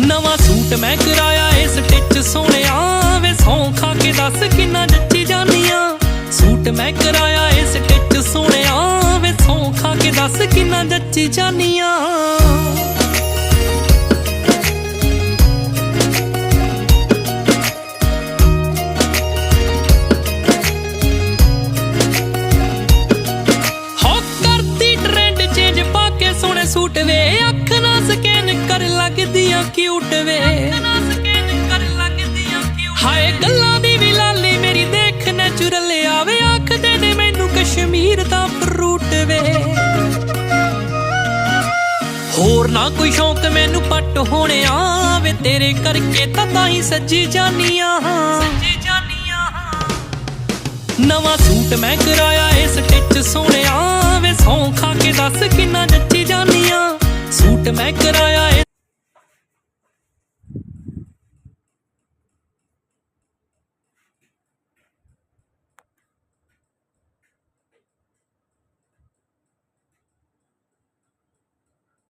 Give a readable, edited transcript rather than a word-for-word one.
ਨਵਾਂ ਸੂਟ ਮੈਂ ਕਰਾਇਆ ਏ ਸਟਿਚ ਸੋਹਣਿਆ ਵੇ ਸੌਂ ਖਾ ਕੇ ਦੱਸ ਕਿੰਨਾ ਜੱਚੀ ਜਾਨੀਆਂ। ਸੂਟ ਮੈਂ ਕਰਾਇਆ ਏ ਸਟਿਚ ਸੋਹਣਿਆ ਵੇ ਸੌਂ ਖਾ ਕੇ ਦੱਸ ਕਿੰਨਾ ਜੱਚੀ ਜਾਨੀਆਂ। ਸੂਟ ਵੇ ਅੱਖ ਨਾ ਸਕੈਨ ਕਰ ਲੱਗਦੀਆਂ ਕਿਊਟ ਵੇ, ਹਾਏ ਗੱਲਾਂ ਦੀ ਵੀ ਲਾਲੀ ਮੇਰੀ ਦੇਖ ਨੈਚੁਰਲ ਆਵੇ। ਆਖਦੇ ਨੇ ਮੈਨੂੰ ਕਸ਼ਮੀਰ ਦਾ ਫਰੂਟ ਵੇ। ਹੋਰ ਨਾ ਕੋਈ ਸ਼ੌਂਕ ਮੈਨੂੰ ਪੱਟ ਹੋਣਿਆ ਵੇ ਤੇਰੇ ਕਰਕੇ ਤਾਂ ਹੀ ਸੱਜੀ ਜਾਨੀਆਂ। ਨਵਾਂ ਸੂਟ ਮੈਂ ਕਰਾਇਆ ਏ ਸਟਿਚ ਸੋਹਣਿਆ ਵੇ ਸੌਂ ਖਾ ਕੇ ਦੱਸ ਕਿੰਨਾ ਜੱਚੀ ਜਾਨੀਆਂ। ਸੂਟ ਮੈਂ ਕਰਾਇਆ ਏ